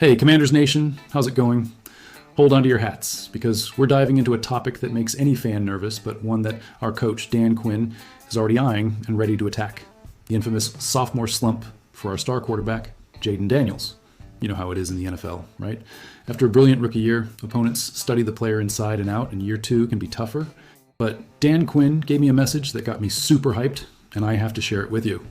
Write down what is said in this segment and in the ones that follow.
Hey, Commanders Nation, how's it going? Hold on to your hats, because we're diving into a topic that makes any fan nervous, but one that our coach, Dan Quinn, is already eyeing and ready to attack. The infamous sophomore slump for our star quarterback, Jayden Daniels. You know how it is in the NFL, right? After a brilliant rookie year, opponents study the player inside and out, and year two can be tougher. But Dan Quinn gave me a message that got me super hyped, and I have to share it with you.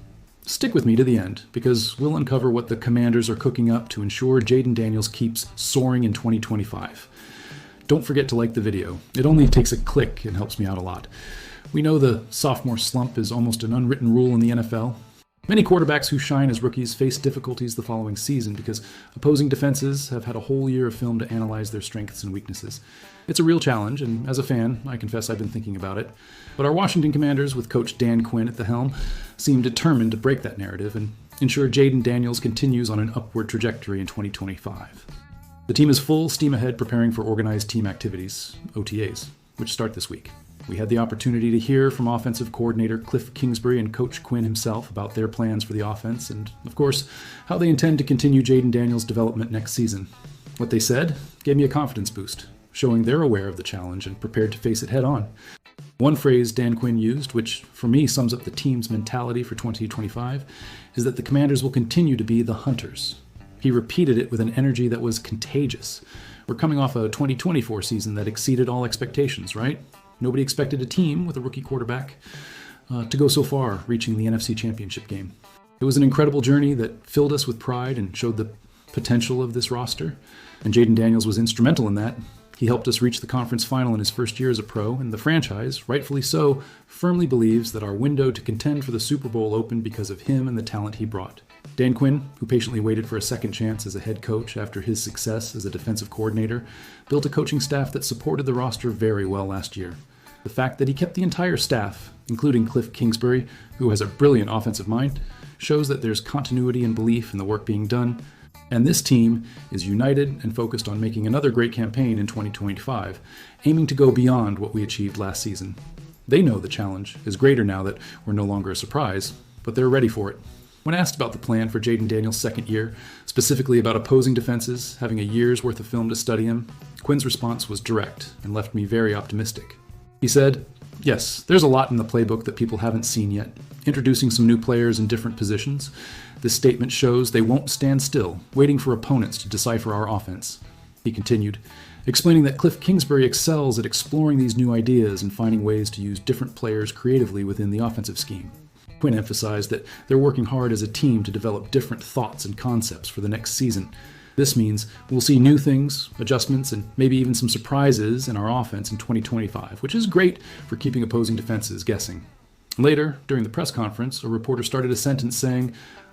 Stick with me to the end, because we'll uncover what the Commanders are cooking up to ensure Jayden Daniels keeps soaring in 2025. Don't forget to like the video. It only takes a click and helps me out a lot. We know the sophomore slump is almost an unwritten rule in the NFL. Many quarterbacks who shine as rookies face difficulties the following season because opposing defenses have had a whole year of film to analyze their strengths and weaknesses. It's a real challenge, and as a fan, I confess I've been thinking about it. But our Washington Commanders, with Coach Dan Quinn at the helm, seem determined to break that narrative and ensure Jayden Daniels continues on an upward trajectory in 2025. The team is full steam ahead preparing for organized team activities, OTAs, which start this week. We had the opportunity to hear from offensive coordinator Cliff Kingsbury and Coach Quinn himself about their plans for the offense and, of course, how they intend to continue Jayden Daniels' development next season. What they said gave me a confidence boost, showing they're aware of the challenge and prepared to face it head on. One phrase Dan Quinn used, which for me sums up the team's mentality for 2025, is that the Commanders will continue to be the hunters. He repeated it with an energy that was contagious. We're coming off a 2024 season that exceeded all expectations, right? Nobody expected a team with a rookie quarterback to go so far, reaching the NFC Championship game. It was an incredible journey that filled us with pride and showed the potential of this roster, and Jayden Daniels was instrumental in that. He helped us reach the conference final in his first year as a pro, and the franchise, rightfully so, firmly believes that our window to contend for the Super Bowl opened because of him and the talent he brought. Dan Quinn, who patiently waited for a second chance as a head coach after his success as a defensive coordinator, built a coaching staff that supported the roster very well last year. The fact that he kept the entire staff, including Cliff Kingsbury, who has a brilliant offensive mind, shows that there's continuity and belief in the work being done, and this team is united and focused on making another great campaign in 2025, aiming to go beyond what we achieved last season. They know the challenge is greater now that we're no longer a surprise, but they're ready for it. When asked about the plan for Jayden Daniels' second year, specifically about opposing defenses having a year's worth of film to study him, Quinn's response was direct and left me very optimistic. He said, "Yes, there's a lot in the playbook that people haven't seen yet, introducing some new players in different positions. This statement shows they won't stand still, waiting for opponents to decipher our offense." He continued, explaining that Cliff Kingsbury excels at exploring these new ideas and finding ways to use different players creatively within the offensive scheme. Quinn emphasized that they're working hard as a team to develop different thoughts and concepts for the next season. This means we'll see new things, adjustments, and maybe even some surprises in our offense in 2025, which is great for keeping opposing defenses guessing. Later, during the press conference, a reporter started a sentence saying,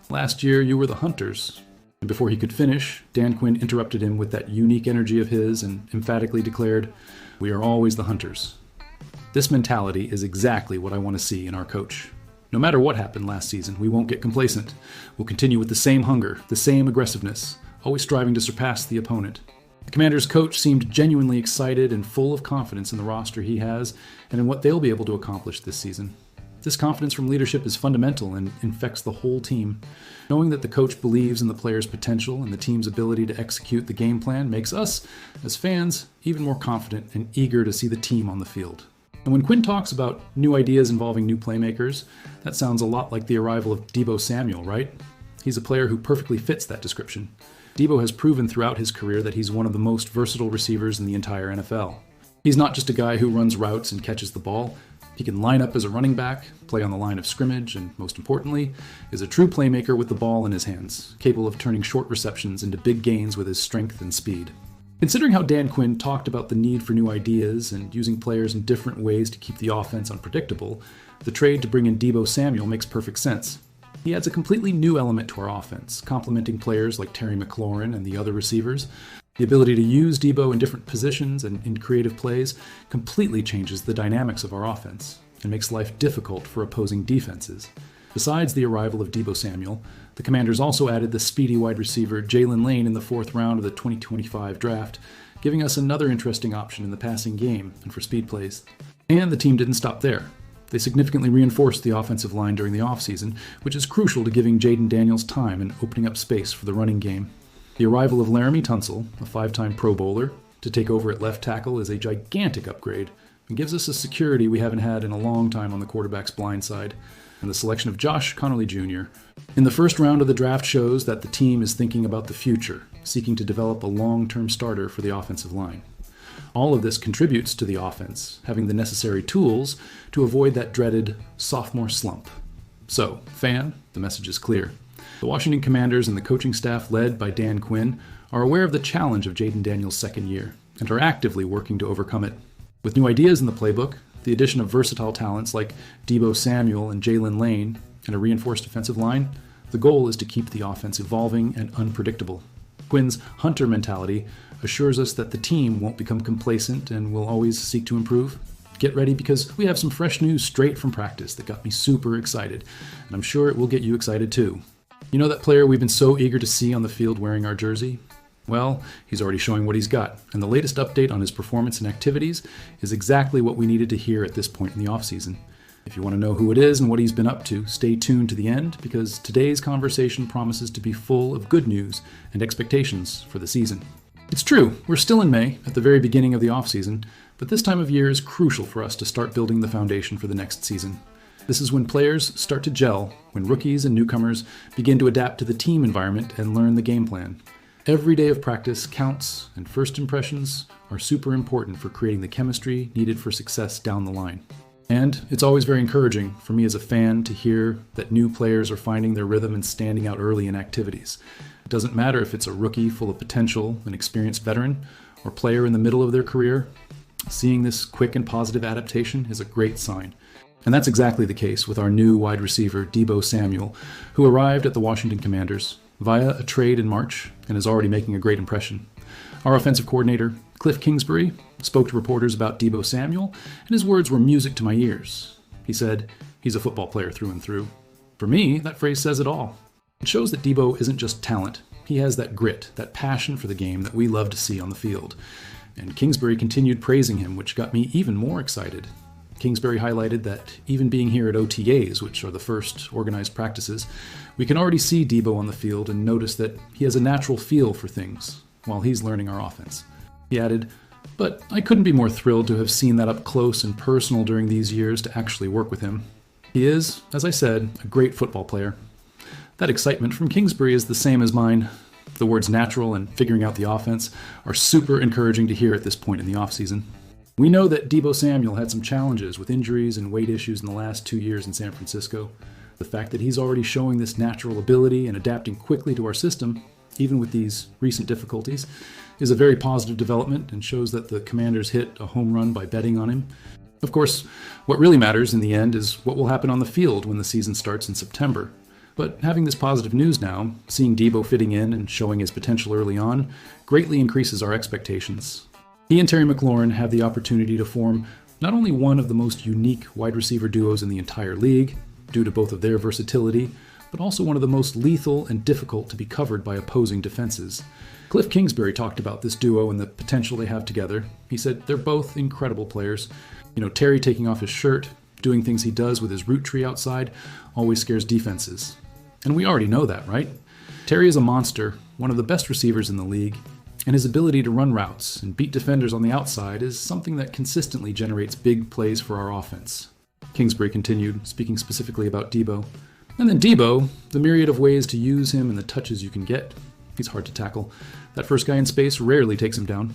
"Last year you were the hunters." And before he could finish, Dan Quinn interrupted him with that unique energy of his and emphatically declared, "We are always the hunters." This mentality is exactly what I want to see in our coach. No matter what happened last season, we won't get complacent. We'll continue with the same hunger, the same aggressiveness, always striving to surpass the opponent. The Commanders' coach seemed genuinely excited and full of confidence in the roster he has and in what they'll be able to accomplish this season. This confidence from leadership is fundamental and infects the whole team. Knowing that the coach believes in the players' potential and the team's ability to execute the game plan makes us, as fans, even more confident and eager to see the team on the field. And when Quinn talks about new ideas involving new playmakers, that sounds a lot like the arrival of Deebo Samuel, right? He's a player who perfectly fits that description. Deebo has proven throughout his career that he's one of the most versatile receivers in the entire NFL. He's not just a guy who runs routes and catches the ball. He can line up as a running back, play on the line of scrimmage, and most importantly, is a true playmaker with the ball in his hands, capable of turning short receptions into big gains with his strength and speed. Considering how Dan Quinn talked about the need for new ideas and using players in different ways to keep the offense unpredictable, the trade to bring in Deebo Samuel makes perfect sense. He adds a completely new element to our offense, complementing players like Terry McLaurin and the other receivers. The ability to use Deebo in different positions and in creative plays completely changes the dynamics of our offense and makes life difficult for opposing defenses. Besides the arrival of Deebo Samuel, the Commanders also added the speedy wide receiver Jalen Lane in the 4th round of the 2025 draft, giving us another interesting option in the passing game and for speed plays. And the team didn't stop there. They significantly reinforced the offensive line during the offseason, which is crucial to giving Jayden Daniels time and opening up space for the running game. The arrival of Laramie Tunsil, a 5-time Pro Bowler, to take over at left tackle is a gigantic upgrade and gives us a security we haven't had in a long time on the quarterback's blind side. And the selection of Josh Connolly Jr. in the first round of the draft shows that the team is thinking about the future, seeking to develop a long-term starter for the offensive line. All of this contributes to the offense, having the necessary tools to avoid that dreaded sophomore slump. So, fan, the message is clear. The Washington Commanders and the coaching staff led by Dan Quinn are aware of the challenge of Jaden Daniels' second year and are actively working to overcome it. With new ideas in the playbook, the addition of versatile talents like Deebo Samuel and Jalen Lane, and a reinforced defensive line, the goal is to keep the offense evolving and unpredictable. Quinn's hunter mentality assures us that the team won't become complacent and will always seek to improve. Get ready because we have some fresh news straight from practice that got me super excited, and I'm sure it will get you excited too. You know that player we've been so eager to see on the field wearing our jersey? Well, he's already showing what he's got, and the latest update on his performance and activities is exactly what we needed to hear at this point in the offseason. If you want to know who it is and what he's been up to, stay tuned to the end because today's conversation promises to be full of good news and expectations for the season. It's true, we're still in May, at the very beginning of the offseason, but this time of year is crucial for us to start building the foundation for the next season. This is when players start to gel, when rookies and newcomers begin to adapt to the team environment and learn the game plan. Every day of practice counts, and first impressions are super important for creating the chemistry needed for success down the line. And it's always very encouraging for me as a fan to hear that new players are finding their rhythm and standing out early in activities. It doesn't matter if it's a rookie full of potential, an experienced veteran, or player in the middle of their career. Seeing this quick and positive adaptation is a great sign. And that's exactly the case with our new wide receiver, Deebo Samuel, who arrived at the Washington Commanders via a trade in March and is already making a great impression. Our offensive coordinator, Cliff Kingsbury, spoke to reporters about Deebo Samuel, and his words were music to my ears. He said, "He's a football player through and through." For me, that phrase says it all. It shows that Deebo isn't just talent. He has that grit, that passion for the game that we love to see on the field. And Kingsbury continued praising him, which got me even more excited. Kingsbury highlighted that even being here at OTAs, which are the first organized practices, we can already see Deebo on the field and notice that he has a natural feel for things while he's learning our offense. He added, "But I couldn't be more thrilled to have seen that up close and personal during these years to actually work with him. He is, as I said, a great football player." That excitement from Kingsbury is the same as mine. The words natural and figuring out the offense are super encouraging to hear at this point in the offseason. We know that Deebo Samuel had some challenges with injuries and weight issues in the last 2 years in San Francisco. The fact that he's already showing this natural ability and adapting quickly to our system, even with these recent difficulties, is a very positive development and shows that the Commanders hit a home run by betting on him. Of course, what really matters in the end is what will happen on the field when the season starts in September. But having this positive news now, seeing Deebo fitting in and showing his potential early on, greatly increases our expectations. He and Terry McLaurin have the opportunity to form not only one of the most unique wide receiver duos in the entire league, due to both of their versatility, but also one of the most lethal and difficult to be covered by opposing defenses. Cliff Kingsbury talked about this duo and the potential they have together. He said they're both incredible players. Terry taking off his shirt, doing things he does with his route tree outside, always scares defenses. And we already know that, right? Terry is a monster, one of the best receivers in the league, and his ability to run routes and beat defenders on the outside is something that consistently generates big plays for our offense. Kingsbury continued, speaking specifically about Deebo. And then Deebo, the myriad of ways to use him and the touches you can get. He's hard to tackle. That first guy in space rarely takes him down.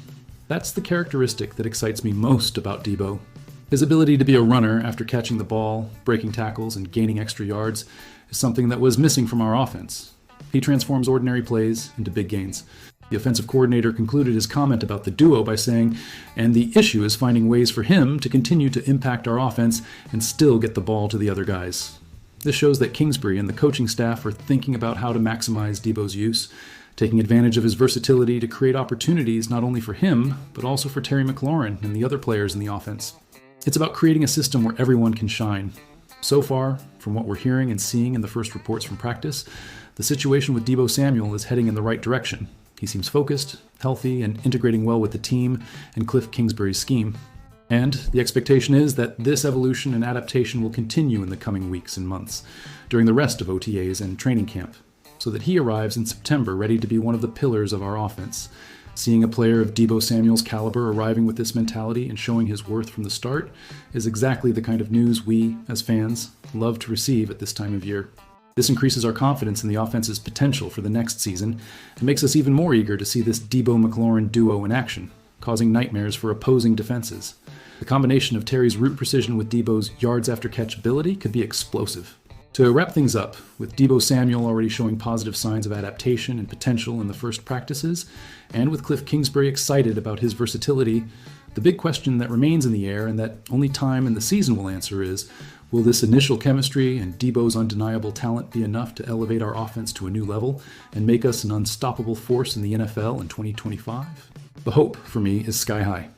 That's the characteristic that excites me most about Deebo. His ability to be a runner after catching the ball, breaking tackles, and gaining extra yards is something that was missing from our offense. He transforms ordinary plays into big gains. The offensive coordinator concluded his comment about the duo by saying, "And the issue is finding ways for him to continue to impact our offense and still get the ball to the other guys." This shows that Kingsbury and the coaching staff are thinking about how to maximize Deebo's use, taking advantage of his versatility to create opportunities not only for him, but also for Terry McLaurin and the other players in the offense. It's about creating a system where everyone can shine. So far, from what we're hearing and seeing in the first reports from practice, the situation with Deebo Samuel is heading in the right direction. He seems focused, healthy, and integrating well with the team and Cliff Kingsbury's scheme. And the expectation is that this evolution and adaptation will continue in the coming weeks and months, during the rest of OTAs and training camp. so that he arrives in September ready to be one of the pillars of our offense. Seeing a player of Deebo Samuel's caliber arriving with this mentality and showing his worth from the start is exactly the kind of news we, as fans, love to receive at this time of year. This increases our confidence in the offense's potential for the next season and makes us even more eager to see this Deebo-McLaurin duo in action, causing nightmares for opposing defenses. The combination of Terry's route precision with Deebo's yards after catch ability could be explosive. To wrap things up, with Deebo Samuel already showing positive signs of adaptation and potential in the first practices, and with Cliff Kingsbury excited about his versatility, the big question that remains in the air and that only time and the season will answer is, will this initial chemistry and Deebo's undeniable talent be enough to elevate our offense to a new level and make us an unstoppable force in the NFL in 2025? The hope, for me, is sky high.